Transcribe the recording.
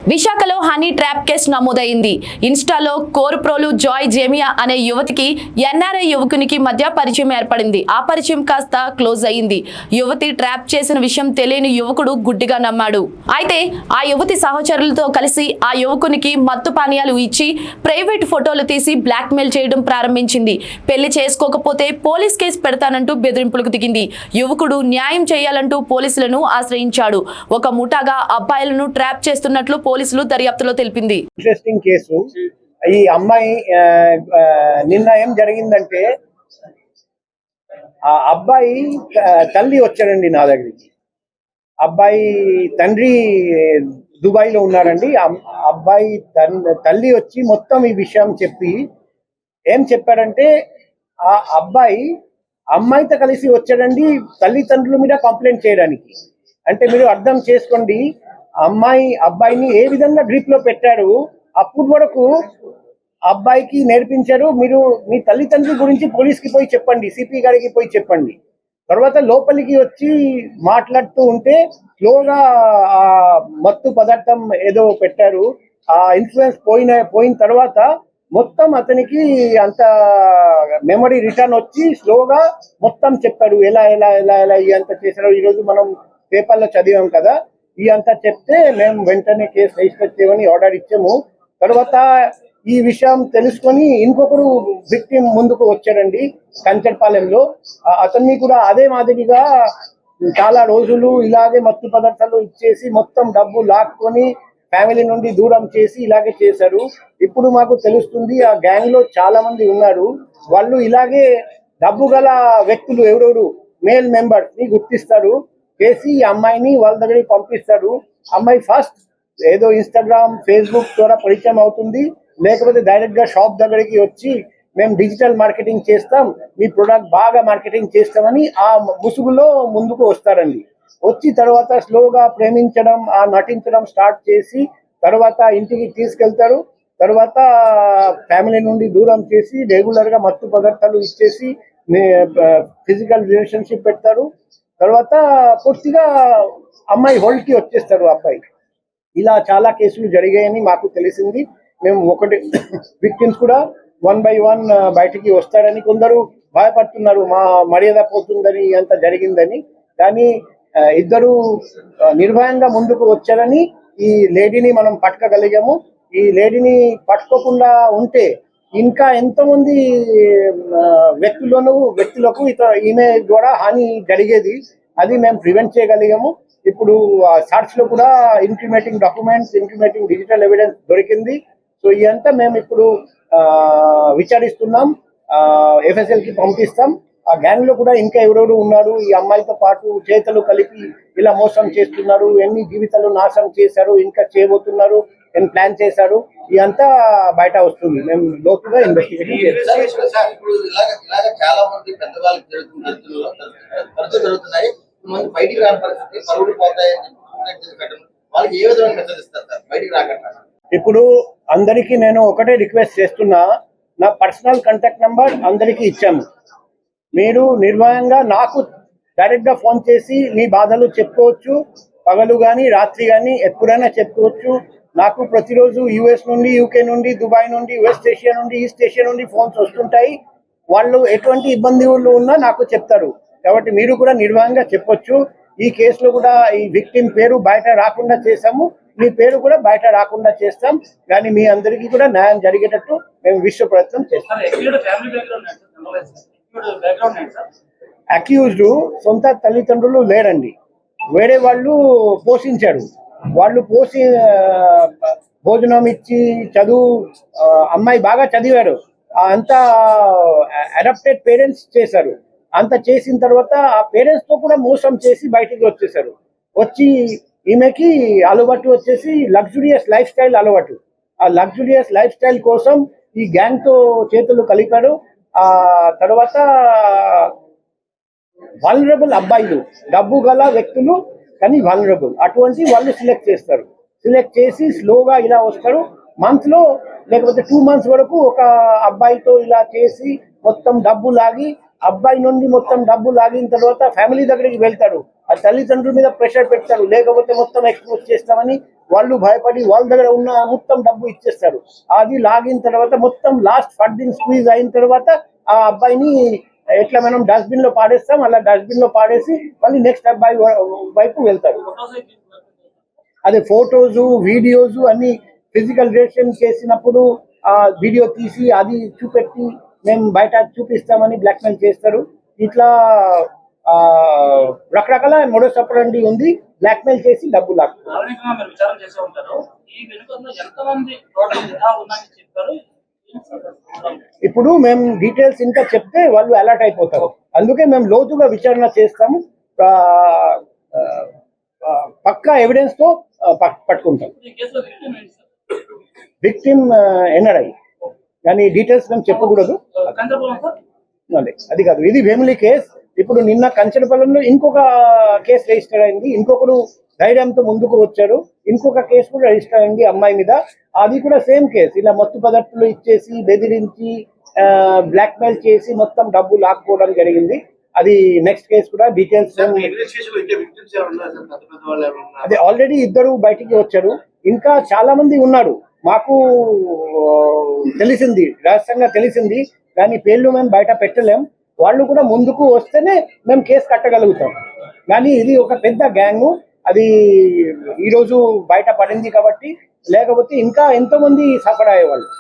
విశాఖలో honey trap case నమోదైంది. ఇన్స్టాలో కోర్ప్రోలు జాయ్ జేమియా అనే యువతికి ఎన్ఆర్ఐ యువకునికి మధ్య పరిచయం ఏర్పడింది. ఆ పరిచయం కాస్త క్లోజ్ అయింది. యువతి ట్రాప్ చేసిన విషయం తెలియని యువకుడు గుడ్డిగా నమ్మాడు. అయితే ఆ యువతి సహచరులతో కలిసి ఆ యువకునికి మత్తు పానీయాలు ఇచ్చి ప్రైవేట్ ఫోటోలు తీసి బ్లాక్మెయిల్ చేయడం ప్రారంభించింది. పెళ్లి చేసుకోకపోతే పోలీస్ కేసు పెడతానంటూ బెదిరింపులకు దిగింది. యువకుడు న్యాయం చేయాలంటూ పోలీసులను ఆశ్రయించాడు. ఒక ముఠాగా అబ్బాయిలను ట్రాప్ చేస్తున్నట్లు పోలీసులు దర్యాప్తులో తెలిపింది. Interesting case. ఈ అమ్మాయి నిన్న ఏం జరిగిందంటే ఆ అబ్బాయి తల్లి వచ్చాడండి నా దగ్గరికి. అబ్బాయి తండ్రి దుబాయ్ లో ఉన్నారండి. అబ్బాయి తల్లి వచ్చి మొత్తం ఈ విషయం చెప్పి ఏం చెప్పాడంటే ఆ అబ్బాయి అమ్మాయితో కలిసి వచ్చాడండి తల్లిదండ్రుల మీద కంప్లైంట్ చేయడానికి. అంటే మీరు అర్థం చేసుకోండి, అబ్బాయిని ఏ విధంగా గ్రిప్ లో పెట్టాడు. అప్పుడు వరకు అబ్బాయికి నేర్పించారు, మీరు మీ తల్లిదండ్రుల గురించి పోలీస్కి పోయి చెప్పండి, సిపి గారికి పోయి చెప్పండి. తర్వాత లోపలికి వచ్చి మాట్లాడుతూ ఉంటే స్లోగా ఆ మత్తు పదార్థం ఏదో పెట్టారు. ఆ ఇన్ఫ్లుయెన్స్ పోయిన తర్వాత మొత్తం అతనికి అంత మెమరీ రిటర్న్ వచ్చి స్లోగా మొత్తం చెప్పారు, ఎలా ఎలా ఎలా ఎలా ఇదంతా చేశారు. ఈరోజు మనం పేపర్లో చదివాం కదా. ఇదంతా చెప్తే మేము వెంటనే కేసు రిజిస్టర్ చేయమని ఆర్డర్ ఇచ్చాము. తర్వాత ఈ విషయం తెలుసుకొని ఇంకొకరు విక్టిమ్ ముందుకు వచ్చాడండి కంచర్పాలెంలో. అతన్ని కూడా అదే మాదిరిగా చాలా రోజులు ఇలాగే మత్తు పదార్థాలు ఇచ్చేసి మొత్తం డబ్బు లాక్కొని ఫ్యామిలీ నుండి దూరం చేసి ఇలాగే చేశారు. ఇప్పుడు మాకు తెలుస్తుంది ఆ గ్యాంగ్ లో చాలా మంది ఉన్నారు. వాళ్ళు ఇలాగే డబ్బు గల వ్యక్తులు ఎవరెవరు మేల్ మెంబర్స్ ని గుర్తిస్తారు, చేసి అమ్మాయిని వాళ్ళ దగ్గరికి పంపిస్తారు. అమ్మాయి ఫస్ట్ ఏదో ఇన్స్టాగ్రామ్ ఫేస్బుక్ ద్వారా పరిచయం అవుతుంది, లేకపోతే డైరెక్ట్ గా షాప్ దగ్గరికి వచ్చి మేము డిజిటల్ మార్కెటింగ్ చేస్తాం, మీ ప్రొడక్ట్ బాగా మార్కెటింగ్ చేస్తామని ఆ ముసుగులో ముందుకు వస్తారండి. వచ్చి తర్వాత స్లోగా ప్రేమించడం, ఆ నటించడం స్టార్ట్ చేసి తర్వాత ఇంటికి తీసుకెళ్తారు. తర్వాత ఫ్యామిలీ నుండి దూరం చేసి రెగ్యులర్ గా మత్తు పదార్థాలు ఇచ్చేసి ఫిజికల్ రిలేషన్షిప్ పెడతారు. తర్వాత పూర్తిగా అమ్మాయి హోల్డ్ కి వచ్చేస్తారు అబ్బాయి. ఇలా చాలా కేసులు జరిగాయని మాకు తెలిసింది. మేము ఒకటి విక్టిమ్స్ కూడా 1 by 1 బయటికి వస్తారని కొందరు భయపడుతున్నారు, మా మర్యాద పోతుందని అంత జరిగిందని. కానీ ఇద్దరు నిర్భయంగా ముందుకు వచ్చారని ఈ లేడీని మనం పట్టుకోగలిగాము. ఈ లేడీని పట్టుకోకుండా ఉంటే ఇంకా ఎంతోమంది వ్యక్తులకు ఈమె ద్వారా హాని జరిగేది. అది మేము ప్రివెంట్ చేయగలిగాము. ఇప్పుడు సార్చ్ లో కూడా incriminating documents, incriminating digital evidence దొరికింది. సో ఇదంతా మేము ఇప్పుడు విచారిస్తున్నాం, FSL కి పంపిస్తాం. ఆ గ్యాంగ్ లో కూడా ఇంకా ఎవరెవరు ఉన్నారు, ఈ అమ్మాయితో పాటు చేతులు కలిపి ఇలా మోసం చేస్తున్నారు, ఎన్ని జీవితాలు నాశనం చేశారు, ఇంకా చేయబోతున్నారు, ప్లాన్ చేశారు, ఇదంతా బయట వస్తుంది. మేము లోతుగా ఇన్వెస్టిగేషన్ చేస్తాం. ఇప్పుడు అందరికీ నేను ఒకటే రిక్వెస్ట్ చేస్తున్నా, నా పర్సనల్ కాంటాక్ట్ నంబర్ అందరికీ ఇచ్చాము. మీరు నిర్భయంగా నాకు డైరెక్ట్ గా ఫోన్ చేసి మీ బాధలు చెప్పుకోవచ్చు. పగలు కానీ రాత్రి కానీ ఎప్పుడైనా చెప్పుకోవచ్చు. నాకు ప్రతిరోజు US నుండి, UK నుండి, దుబాయ్ నుండి, వెస్ట్ ఏషియా నుండి, ఈస్ట్ ఏషియా నుండి ఫోన్స్ వస్తుంటాయి. వాళ్ళు ఎటువంటి ఇబ్బందులు ఉన్నా నాకు చెప్తారు. కాబట్టి మీరు కూడా నిర్భయంగా చెప్పొచ్చు. ఈ కేసులో కూడా ఈ విక్టిమ్ పేరు బయట రాకుండా చేశాము, మీ పేరు కూడా బయట రాకుండా చేస్తాం. కానీ మీ అందరికీ కూడా న్యాయం జరిగేటట్టు మేము విశ్వ ప్రయత్నం చేస్తాం. అక్యూజ్డ్ సొంత తల్లిదండ్రులు లేరండి, వేరే వాళ్ళు పోషించారు. వాళ్ళు భోజనం ఇచ్చి అమ్మాయి బాగా చదివారు, అంతా అడాప్టెడ్ పేరెంట్స్ చేశారు. అంత చేసిన తర్వాత ఆ పేరెంట్స్ తో కూడా మోసం చేసి బయటికి వచ్చేసారు. వచ్చి ఈమెకి అలవాటు వచ్చేసి లగ్జూరియస్ లైఫ్ స్టైల్ అలవాటు. ఆ లగ్జూరియస్ లైఫ్ స్టైల్ కోసం ఈ గ్యాంగ్ తో చేతులు కలిపారు. ఆ తర్వాత వల్నరబుల్ అబ్బాయిలు, డబ్బు గల వ్యక్తులు కానీ వల్నరబుల్, అటువంటి వాళ్ళు సెలెక్ట్ చేస్తారు. సెలెక్ట్ చేసి స్లోగా ఇలా వస్తారు. మంత్ లో లేకపోతే 2 months వరకు ఒక అబ్బాయితో ఇలా చేసి మొత్తం డబ్బు లాగి, అబ్బాయి నుండి మొత్తం డబ్బు లాగిన తర్వాత ఫ్యామిలీ దగ్గరికి వెళ్తారు. ఆ తల్లిదండ్రుల మీద ప్రెషర్ పెడతారు, లేకపోతే మొత్తం ఎక్స్పోజ్ చేస్తామని వాళ్ళు భయపడి వాళ్ళ దగ్గర ఉన్న మొత్తం డబ్బు ఇచ్చేస్తారు. అది లాగిన తర్వాత మొత్తం లాస్ట్ ఫండింగ్ స్క్వీజ్ అయిన తర్వాత ఆ అబ్బాయిని ఎట్లా మనం డస్ట్బిన్ లో పాడేస్తాం అలా డస్ట్బిన్ లో పాడేసి మళ్ళీ నెక్స్ట్ అబ్బాయి వైపు వెళ్తారు. అదే ఫోటోస్ వీడియోస్ అన్ని ఫిజికల్ రిలేషన్ చేసినప్పుడు ఆ వీడియో తీసి అది చూపెట్టి మేము బయట చూపిస్తామని బ్లాక్మెయిల్ చేస్తారు. ఇట్లా రకరకాల మోడస్ ఆపరండి ఉంది, బ్లాక్మెయిల్ చేసి డబ్బు లాక్తారు. ప్రాథమికంగా మీరు విచారణ చేసే ఉంటారు. ఈ వెనుక ఎంతమంది టోటల్ ఎలా ఉందని చెప్పారు? ఇప్పుడు మేము డీటెయిల్స్ ఇంకా చెప్తే వాళ్ళు అలర్ట్ అయిపోతారు. అందుకే మేము లోతుగా విచారణ చేస్తాము, పక్కా ఎవిడెన్స్ తో పట్టుకుంటాం. ఈ కేసులో విక్టిమ్ ఏంటి సార్? విక్టిమ్ ఎన్ఆర్ఐ, కానీ డీటెయిల్స్ మేము చెప్పకూడదు. కంచరపూలం సార్? అది కాదు, ఇది వేములి కేసు. ఇప్పుడు నిన్న కంచరపల్లంలో ఇంకొక కేసు రిజిస్టర్ అయింది, ఇంకొకరు ధైర్యంతో ముందుకు వచ్చారు, ఇంకొక కేసు కూడా రిజిస్టర్ అయింది అమ్మాయి మీద. అది కూడా సేమ్ కేసు, ఇలా మత్తు పదార్థాలు ఇచ్చేసి బెదిరించి బ్లాక్మెయిల్ చేసి మొత్తం డబ్బు లాక్కోవడం జరిగింది. అది నెక్స్ట్ కేసు కూడా డీటెయిల్స్ అదే ఆల్రెడీ ఇద్దరు బయటికి వచ్చారు, ఇంకా చాలా మంది ఉన్నారు. మాకు తెలిసింది, రహస్యంగా తెలిసింది, కానీ పేర్లు మేము బయట పెట్టలేం. వాళ్ళు కూడా ముందుకు వస్తేనే మేము కేసు కట్టగలుగుతాం. కానీ ఇది ఒక పెద్ద గ్యాంగ్, అది ఈరోజు బయట పడింది కాబట్టి, లేకపోతే ఇంకా ఎంతో మంది సఫర్ అయ్యేవాళ్ళు.